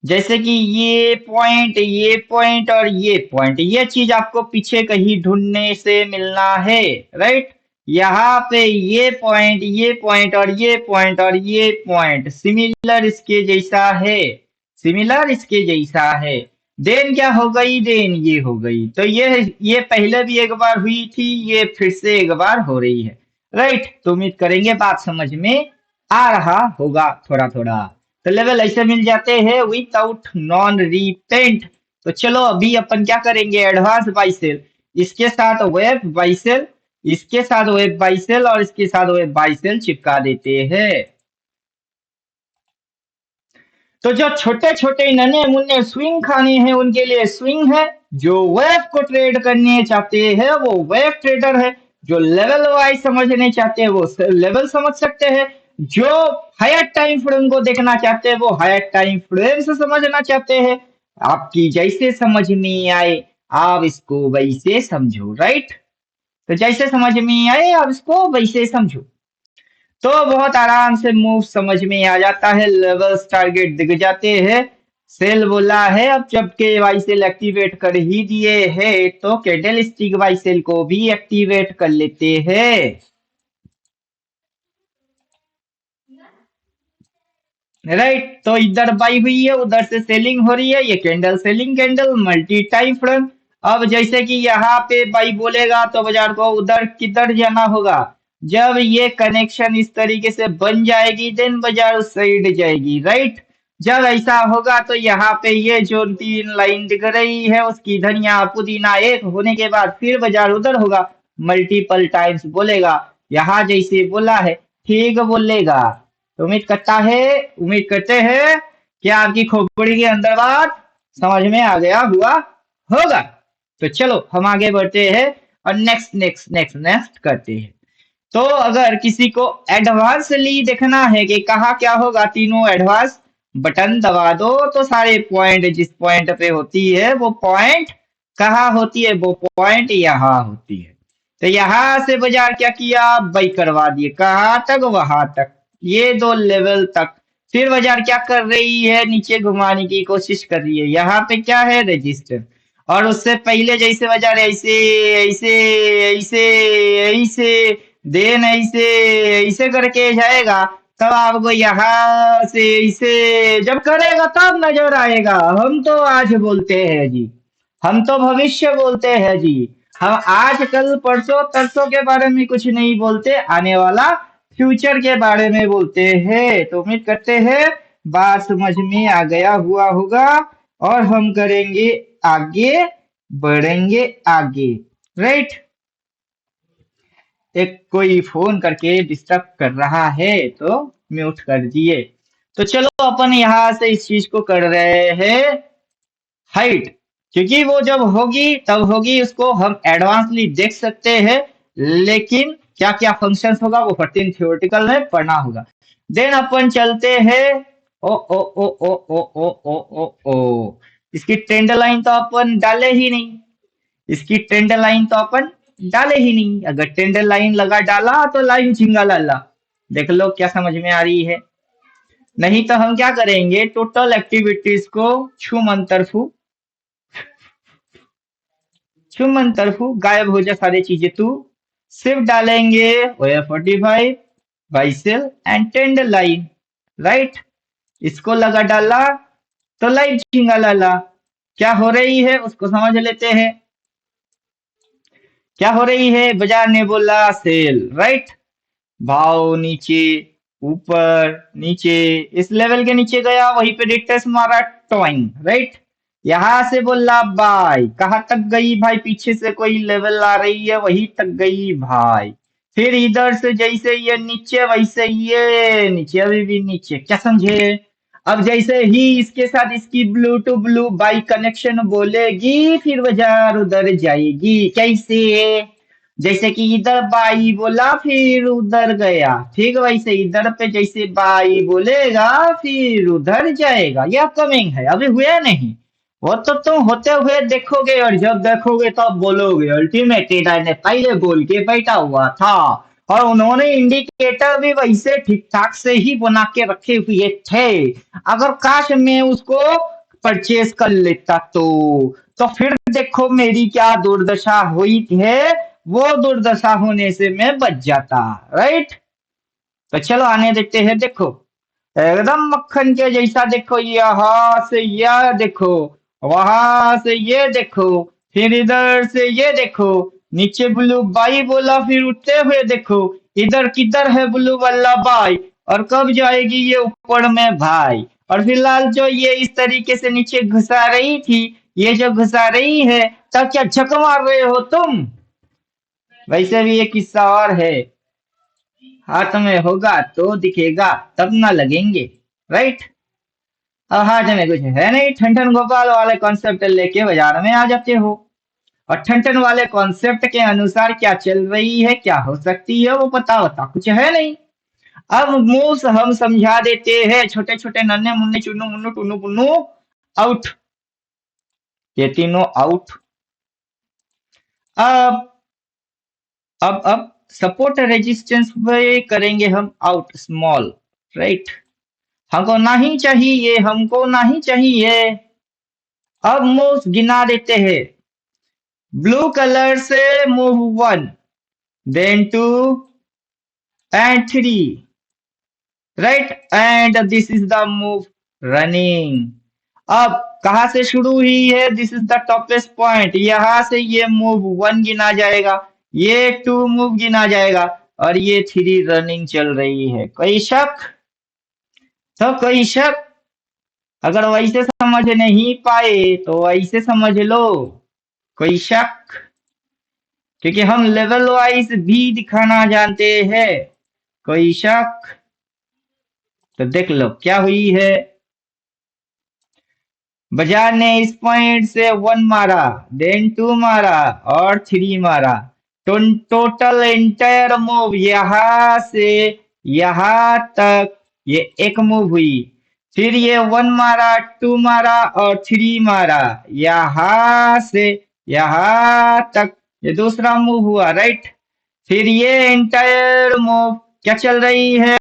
जैसे कि ये पॉइंट, ये पॉइंट और ये पॉइंट, ये चीज आपको पीछे कहीं ढूंढने से मिलना है, राइट। यहाँ पे ये पॉइंट, ये पॉइंट और ये पॉइंट और ये पॉइंट सिमिलर इसके जैसा है, सिमिलर इसके जैसा है। देन क्या हो गई? देन ये हो गई। तो ये पहले भी एक बार हुई थी, ये फिर से एक बार हो रही है, राइट। तो उम्मीद करेंगे बात समझ में आ रहा होगा थोड़ा थोड़ा। तो लेवल ऐसे मिल जाते हैं विदाउट नॉन रिपेंट। तो चलो अभी अपन क्या करेंगे, एडवांस बाइसेल, इसके साथ वेब बाइसेल, इसके साथ वेब बाइसेल और इसके साथ वेब बाइसेल चिपका देते हैं। तो जो छोटे छोटे नन्हे मुन्ने स्विंग खाने हैं उनके लिए स्विंग है, जो वेब को ट्रेड करने चाहते हैं वो वेब ट्रेडर है, जो लेवल वाइज समझने चाहते हैं वो लेवल समझ सकते हैं, जो हायर टाइम फ्रेम को देखना चाहते हैं वो हायर टाइम फ्रेम से समझना चाहते हैं। आपकी जैसे समझ में आए आप इसको वैसे समझो, राइट। तो जैसे समझ में आए आप इसको वैसे समझो। तो बहुत आराम से मूव समझ में आ जाता है, लेवल्स टारगेट दिख जाते हैं। सेल बोला है अब जब के वाई सेल एक्टिवेट कर ही दिए है तो कैंडलस्टिक वाई सेल को भी एक्टिवेट कर लेते हैं। राइट, तो इधर बाई हुई है, उधर से सेलिंग हो रही है, ये candle selling candle multi time frame. अब जैसे कि यहाँ पे बाई बोलेगा तो बाजार को उधर किधर जाना होगा, जब ये कनेक्शन इस तरीके से बन जाएगी देन बाजार उस साइड जाएगी। राइट, जब ऐसा होगा तो यहाँ पे ये जो तीन लाइन दिख रही है उसकी धनिया पुदीना एक होने के बाद फिर बाजार उधर होगा, मल्टीपल टाइम्स बोलेगा। यहाँ जैसे बोला है ठीक बोलेगा। तो उम्मीद करते हैं कि आपकी खोपड़ी के अंदर बात समझ में आ गया हुआ होगा। तो चलो हम आगे बढ़ते हैं और नेक्स्ट नेक्स्ट नेक्स्ट नेक्स्ट करते हैं। तो अगर किसी को एडवांसली देखना है कि कहाँ क्या होगा, तीनों एडवांस बटन दबा दो तो सारे पॉइंट जिस पॉइंट पे होती है वो पॉइंट कहाँ होती है, वो पॉइंट यहाँ होती है। तो यहाँ से बाजार क्या किया, बाई करवा दिए, कहाँ तक, वहां तक, ये दो लेवल तक। फिर बाजार क्या कर रही है, नीचे घुमाने की कोशिश कर रही है, यहाँ पे क्या है रजिस्टर। और उससे पहले जैसे बाजार ऐसे ऐसे ऐसे ऐसे देन ऐसे ऐसे करके जाएगा, तब आपको यहाँ से ऐसे जब करेगा तब नजर आएगा। हम तो आज बोलते हैं जी, हम तो भविष्य बोलते हैं जी। हम आज कल परसों तरसों के बारे में कुछ नहीं बोलते, आने वाला फ्यूचर के बारे में बोलते हैं। तो उम्मीद करते हैं बात समझ में आ गया हुआ होगा और हम करेंगे आगे, बढ़ेंगे आगे। राइट, एक कोई फोन करके डिस्टर्ब कर रहा है तो म्यूट कर दिए। तो चलो अपन यहाँ से इस चीज को कर रहे हैं हाइट, क्योंकि वो जब होगी तब होगी उसको हम एडवांसली देख सकते हैं, लेकिन क्या क्या फंक्शंस होगा वो 14 थियोरेटिकल में पढ़ना होगा। देन अपन चलते हैं। ओ ओ ओ ओ ओ ओ ओ ओ ओ इसकी ट्रेंड लाइन तो अपन डाले ही नहीं, इसकी ट्रेंड लाइन तो अपन डाले ही नहीं। अगर ट्रेंड लाइन लगा डाला तो लाइन झिंगा लाला, देख लो क्या समझ में आ रही है। नहीं तो हम क्या करेंगे, टोटल एक्टिविटीज को छू मंतरफू, छुमन तरफू गायब हो जा सारी चीजें तू, सिर्फ डालेंगे ओया 45 buy sell and tend line. Right, इसको लगा डाला तो लाइट झिंगा लाला। क्या हो रही है उसको समझ लेते हैं। क्या हो रही है, बाजार ने बोला सेल। राइट, भाव नीचे ऊपर नीचे, इस लेवल के नीचे गया वहीं पे डिटेक्स मारा टॉइंग। राइट, यहां से बोला बाय, कहां तक गई भाई, पीछे से कोई लेवल आ रही है वहीं तक गई भाई। फिर इधर से जैसे ये नीचे वैसे ये नीचे, अभी भी नीचे, क्या समझे। अब जैसे ही इसके साथ इसकी blue to blue by connection बोलेगी फिर बाजार उधर जाएगी। कैसे, जैसे कि इधर बाई बोला फिर उधर गया, ठीक वैसे इधर पे जैसे बाई बोलेगा फिर उधर जाएगा। ये अपकमिंग है, अभी हुआ नहीं, वो तो तुम होते हुए देखोगे और जब देखोगे तब बोलोगे अल्टीमेट ट्रेडर ने पहले बोल के बैठा हुआ था। और उन्होंने इंडिकेटर भी वैसे ठीक ठाक से ही बना के रखे हुए थे, अगर काश मैं उसको परचेज कर लेता तो फिर देखो मेरी क्या दुर्दशा हुई है, वो दुर्दशा होने से मैं बच जाता। राइट, तो चलो आने देते हैं। देखो एकदम मक्खन के जैसा, देखो यहाँ से यह देखो, वहां से ये देखो, फिर इधर से ये देखो, नीचे ब्लू बाई बोला फिर उठते हुए देखो, इधर किधर है ब्लू वाला बाई, और कब जाएगी ये ऊपर में भाई। और फिलहाल जो ये इस तरीके से नीचे घुसा रही थी, ये जो घुसा रही है, तब क्या झक मार रहे हो तुम। वैसे भी एक किस्सा और है, हाथ में होगा तो दिखेगा तब ना लगेंगे। राइट, अब हाथ में कुछ है नहीं, ठंडन गोपाल वाले कॉन्सेप्ट लेके बाजार में आ जाते हो, और ठंडन वाले कॉन्सेप्ट के अनुसार क्या चल रही है, क्या हो सकती है, वो पता होता कुछ है नहीं। अब मूव्स हम समझा देते हैं, छोटे छोटे नन्हे मुन्ने चुन्नू मुन्नू टुन्नू पुन्नू आउट, ये तीनों आउट। अब अब सपोर्ट रेजिस्टेंस पे करेंगे हम आउट स्मॉल, राइट। हमको नहीं चाहिए, हमको नहीं चाहिए। अब मूव गिना देते हैं। ब्लू कलर से move 1, then 2 and 3, right, and this is the move running. अब कहां से शुरू हुई है? This is the toppest point. यहां से ये मूव 1 गिना जाएगा, ये 2 मूव गिना जाएगा, और ये 3 रनिंग चल रही है। कोई शक? तो कोई शक? अगर वैसे समझ नहीं पाए तो वैसे समझ लो। कोई शक? क्योंकि हम लेवल वाइज भी दिखाना जानते हैं। कोई शक? तो देख लो क्या हुई है। बाजार ने इस पॉइंट से 1 मारा, देन 2 मारा और 3 मारा। टोटल एंटायर मूव यहां से यहां तक ये एक मूव हुई। फिर ये 1 मारा, 2 मारा और 3 मारा। यहां से यहां तक ये दूसरा मूव हुआ, राइट। फिर ये एंटायर मूव क्या चल रही है?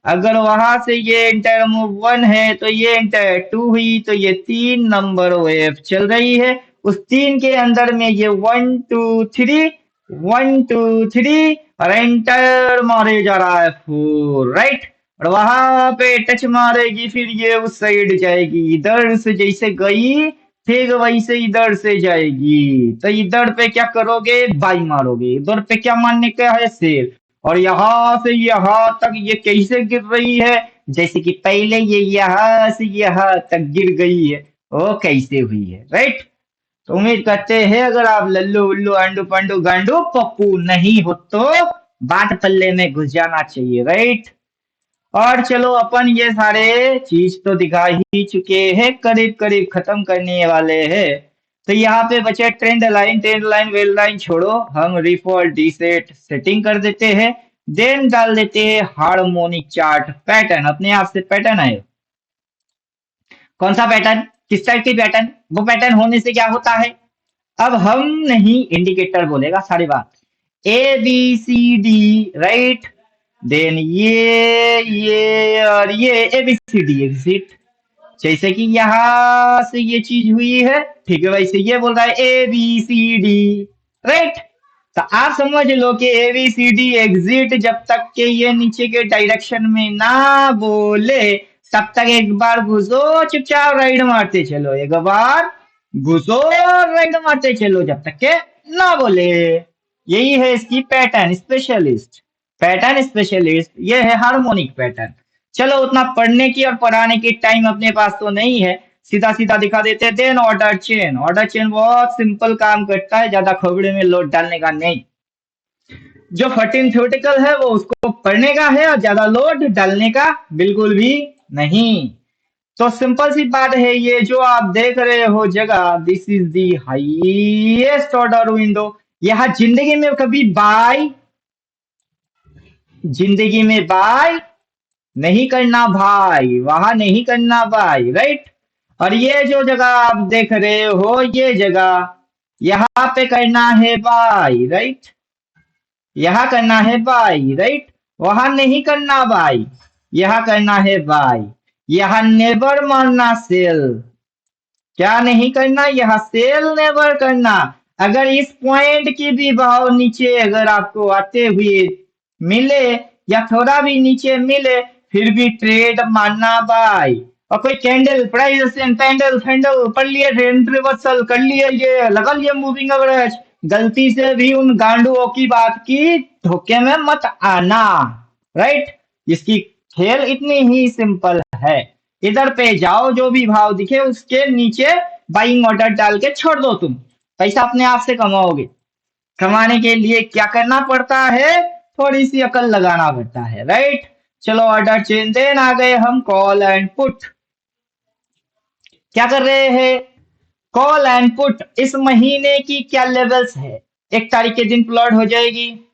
अगर वहां से ये एंटायर मूव 1 है तो ये एंटायर 2 हुई, तो ये 3 नंबर वेव चल रही है। उस 3 के अंदर में ये 1 2 3, 1 2 3 और एंटायर मारे जा रहा है 4, राइट। और वहां पे टच मारेगी, फिर ये उस साइड जाएगी। इधर से जैसे गई ठीक वैसे इधर से जाएगी। तो इधर पे क्या करोगे? बाई मारोगे। इधर पे क्या मारने का है? सेल। और यहां से यहां तक ये कैसे गिर रही है? जैसे कि पहले ये यहां से यहां तक गिर गई है, वो कैसे हुई है, राइट। तो उम्मीद करते हैं अगर आप लल्लू उल्लू अंडू पंडू गांडू पप्पू नहीं हो तो बाट पल्ले में घुस जाना चाहिए, राइट। और चलो अपन ये सारे चीज तो दिखा ही चुके हैं, करीब करीब खत्म करने वाले हैं। तो यहाँ पे बचे ट्रेंड लाइन वेल लाइन छोड़ो, हम रिफॉल्ट डीसेट सेटिंग कर देते हैं। देन डाल देते हैं हार्मोनिक चार्ट पैटर्न। अपने आप से पैटर्न आए। कौन सा पैटर्न? किस टाइप की पैटर्न? वो पैटर्न होने से क्या होता है? अब हम नहीं, इंडिकेटर बोलेगा सारी बात। A B C D, right. Then ये और ये A B C D exit. जैसे कि यहां से ये चीज हुई है, ठीक है, वैसे ये बोल रहा है A B C D, right. तो आप समझ लो कि A B C D exit जब तक के ये नीचे के डायरेक्शन में ना बोले तब तक एक बार घुसो, चुपचाप राइड मारते चलो। एक बार घुसो, राइड मारते चलो जब तक के ना बोले। यही है इसकी पैटर्न स्पेशलिस्ट। पैटर्न स्पेशलिस्ट ये है हार्मोनिक पैटर्न। चलो उतना पढ़ने की और पढ़ाने की टाइम अपने पास तो नहीं है, सीधा सीधा दिखा देते हैं। Then order chain. Order chain बहुत सिंपल काम करता है, ज्यादा खबड़े में लोड डालने का नहीं। जो 14 थ्योरेटिकल है वो उसको पढ़ने का है, और ज्यादा लोड डालने का बिल्कुल भी नहीं। तो सिंपल सी बात है, ये जो आप देख रहे हो जगह, this is the highest order window. यहां जिंदगी में बाय नहीं करना भाई, वहां नहीं करना भाई, राइट। और ये जो जगह आप देख रहे हो, ये जगह यहाँ पे करना है बाय, राइट। यहाँ करना है बाय, राइट। वहां नहीं करना बाय, यहाँ करना है बाय। यहाँ नेवर मारना सेल। क्या नहीं करना? यहाँ सेल नेवर करना। अगर इस पॉइंट की भी भाव नीचे अगर आपको आते हुए मिले या थोड़ा भी नीचे मिले, फिर भी ट्रेड मानना बाय। और कोई कैंडल प्राइस कैंडल फैंडल पढ़ लिए, ट्रेंड रिवर्सल कर लिए, ये लगा लिए मूविंग एवरेज, गलती से भी उन गांडुओं की बात की धोखे में मत आना, राइट। इसकी खेल इतनी ही सिंपल है। इधर पे जाओ, जो भी भाव दिखे उसके नीचे बाइंग ऑर्डर डाल के छोड़ दो, तुम पैसा अपने आप से कमाओगे। कमाने के लिए क्या करना पड़ता है? थोड़ी सी अकल लगाना पड़ता है, राइट। चलो ऑर्डर चेन। देन आ गए हम कॉल एंड पुट। क्या कर रहे हैं? Call and put. इस महीने की क्या लेवल्स है? 1 तारीख के दिन प्लॉट हो जाएगी।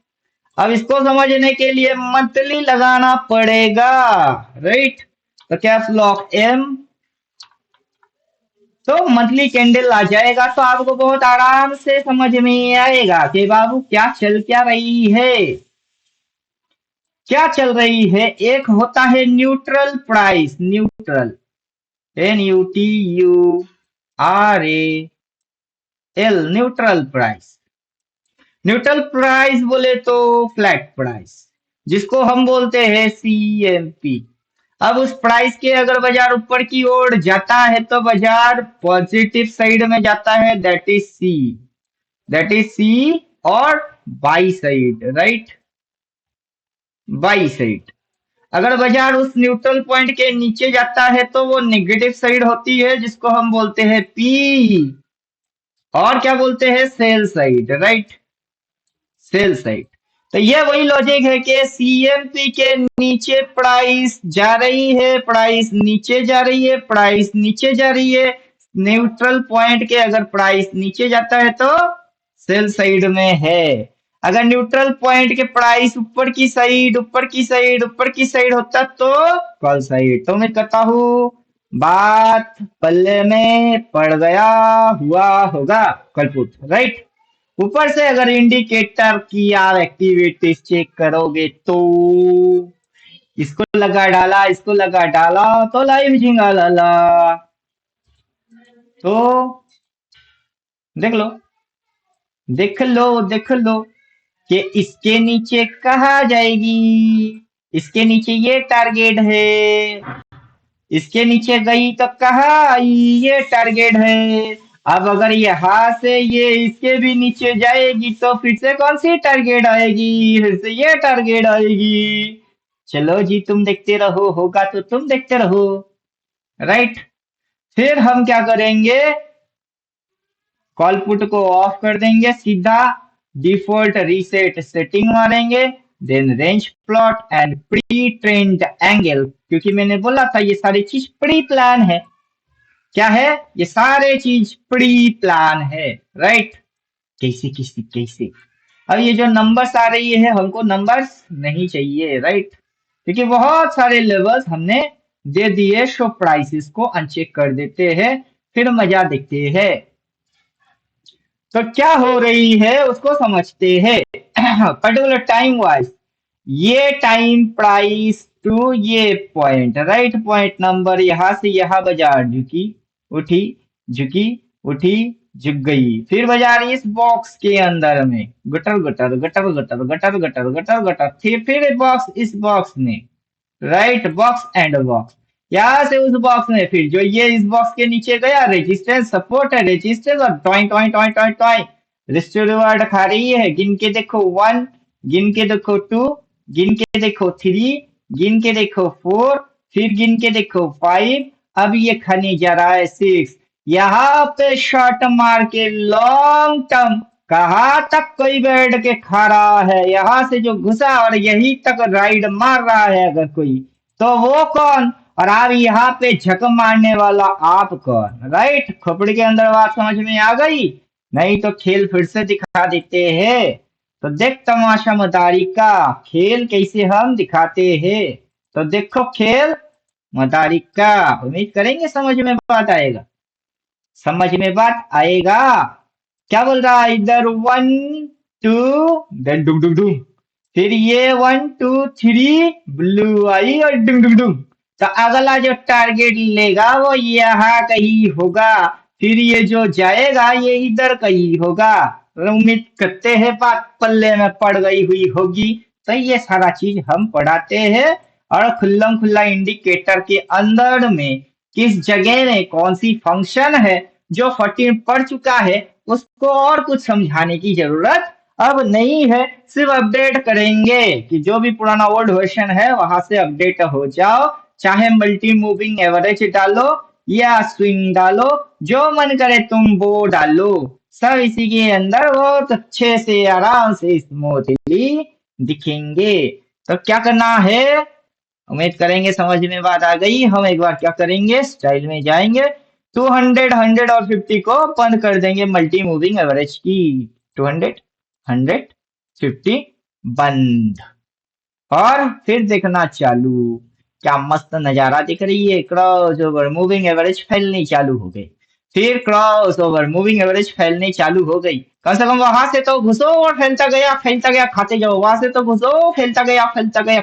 अब इसको समझने के लिए मंथली लगाना पड़ेगा, राइट। तो कैप्स लॉक एम, तो मंथली कैंडल आ जाएगा, तो आपको बहुत आराम से समझ में आएगा कि बाबू क्या चल क्या रही है। क्या चल रही है? एक होता है neutral price, neutral, NUTURAL, neutral price. Neutral price बोले तो फ्लैट प्राइस, जिसको हम बोलते हैं CMP। अब उस प्राइस के अगर बाजार ऊपर की ओर जाता है तो बाजार पॉजिटिव साइड में जाता है, दैट इज सी और by side, right, by side. अगर बाजार उस न्यूट्रल पॉइंट के नीचे जाता है तो वो नेगेटिव साइड होती है, जिसको हम बोलते हैं P, और क्या बोलते हैं, sell side, right, sell side. तो ये वही लॉजिक है कि CMP के नीचे प्राइस जा रही है, प्राइस नीचे जा रही है, प्राइस नीचे जा रही है। न्यूट्रल पॉइंट के अगर प्राइस नीचे जाता है तो सेल साइड में है। अगर न्यूट्रल पॉइंट के प्राइस ऊपर की साइड, ऊपर की साइड, ऊपर की साइड होता तो कॉल साइड। तो मैं कहता हूँ बात पल्ले में पड़ गया, हुआ होगा कलपुट, राइट। ऊपर से अगर इंडिकेटर की आप एक्टिविटीज चेक करोगे तो इसको लगा डाला, इसको लगा डाला तो लाइव झिंगा लाला। तो देख लो, देख लो, देख लो कि इसके नीचे कहा जाएगी। इसके नीचे ये टारगेट है, इसके नीचे गई तो कहा आई, ये टारगेट है। अब अगर यहाँ से ये इसके भी नीचे जाएगी तो फिर से कौन सी टारगेट आएगी, फिर से ये टारगेट आएगी। चलो जी, तुम देखते रहो, होगा तो तुम देखते रहो, राइट। फिर हम क्या करेंगे, कॉल पुट को ऑफ कर देंगे, सीधा डिफॉल्ट रीसेट सेटिंग मारेंगे, then range plot and pre trend angle, क्योंकि मैंने बोला था ये सारी चीज प्री प्लान है। क्या है, ये सारे चीज प्री प्लान है, राइट। कैसे कैसे कैसे, अब ये जो नंबर्स आ रही है, हमको नंबर्स नहीं चाहिए, राइट, क्योंकि बहुत सारे लेवल्स हमने दे दिए। शो प्राइसेस को अनचेक कर देते हैं, फिर मजा देखते हैं। तो क्या हो रही है उसको समझते हैं। पर्टिकुलर टाइम वाइज, ये टाइम प्राइस टू ये पॉइंट, राइट, पॉइंट नंबर, यहां से यहां बाजार झुकी, उठी, झुकी, उठी, झुक गई। फिर बाजार इस बॉक्स के अंदर में gutter gutter gutter gutter gutter gutter gutter gutter, फिर बॉक्स इस बॉक्स में, राइट, बॉक्स एंड बॉक्स। यहाँ से उस बॉक्स में, फिर जो ये इस बॉक्स के नीचे गया, रेजिस्टेंस, सपोर्ट है, रेजिस्टेंस, और टॉइंट टॉइंट टॉइंट टॉइंट टॉइंट रिस्टोर रिवार्ड खा रही है। गिन के देखो 1, गिन के देखो 2, गिन के देखो 3, गिन के देखो 4, फिर गिन के देखो 5, अब ये खाने जा रहा है 6। यहाँ पे शॉट मार के लॉन्ग टर्म कहाँ तक कोई बैठ के खा रहा है, यहाँ से जो घुसा और यही तक राइड मार रहा है अगर कोई, तो वो कौन, और आप यहाँ पे झक मारने वाला आप कौन, राइट। खोपड़ी के अंदर बात समझ में आ गई? नहीं तो खेल फिर से दिखा देते हैं। तो देख तमाशा मदारी का खेल कैसे हम दिखाते हैं। तो देखो खेल मदारी का, उम्मीद करेंगे समझ में बात आएगा, समझ में बात आएगा। क्या बोल रहा है इधर, 1 2, देन डुम डुम डुम, फिर ये 1 2 3 ब्लू आई और डुम डुम डुम। तो अगला जो टारगेट लेगा वो यहाँ कहीं होगा, फिर ये जो जाएगा ये इधर कहीं होगा। तो उम्मीद करते हैं बात पल्ले में पड़ गई हुई होगी। तो ये सारा चीज हम पढ़ाते हैं, और खुल्लम खुल्ला इंडिकेटर के अंदर में किस जगह में कौन सी फंक्शन है, जो 14 पढ़ चुका है उसको और कुछ समझाने की जरूरत अब नहीं है। सिर्फ अपडेट करेंगे कि जो भी पुराना ओल्ड वर्जन है वहां से अपडेट हो जाओ। चाहे मल्टी मूविंग एवरेज डालो या स्विंग डालो, जो मन करे तुम वो डालो, सब इसी के अंदर बहुत अच्छे से आराम से स्मूथली दिखेंगे। तो क्या करना है, उम्मीद करेंगे समझ में बात आ गई। हम एक बार क्या करेंगे, स्टाइल में जाएंगे, 200 100 और 50 को बंद कर देंगे मल्टी मूविंग एवरेज की। 200 100 50 बंद, और फिर देखना चालू। क्या मस्त नजारा दिख रही है, क्रॉस ओवर मूविंग एवरेज फैलनी चालू हो गई, फिर क्रॉस ओवर मूविंग एवरेज फैलनी चालू हो गई। कम से कम वहां से तो घुसो और फैलता गया खाते जाओ, वहां से तो घुसो फैलता गया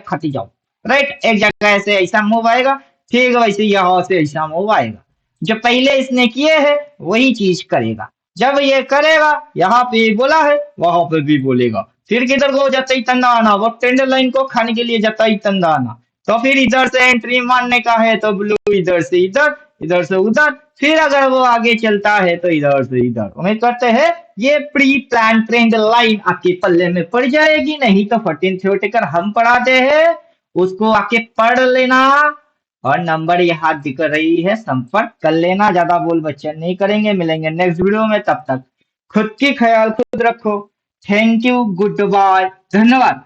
खाते जाओ। राइट, एक जगह से ऐसा मूव आएगा, ठीक वैसे यहाँ से ऐसा मूव आएगा। जो पहले इसने किए है वही चीज करेगा। जब ये करेगा यहाँ पे बोला है वहां पे भी बोलेगा। फिर किधर को जाता ही तंदा आना, वो टेंडर लाइन को खाने के लिए जाता ही तंदा आना। तो फिर इधर से एंट्री मारने का है तो ब्लू इधर से इधर से उधर, फिर अगर वो आगे चलता है तो इधर से इधर। उम्मीद करते हैं ये प्री प्लान ट्रेंड लाइन आपके पल्ले में पड़ जाएगी, नहीं तो 14 थ्योरेटिकल हम पढ़ाते हैं, उसको आके पढ़ लेना। और नंबर यहाँ दिख रही है, संपर्क कर लेना। ज्यादा बोल बच्चे नहीं करेंगे, मिलेंगे नेक्स्ट वीडियो में, तब तक खुद की ख्याल खुद रखो। थैंक यू, गुड बाय, धन्यवाद।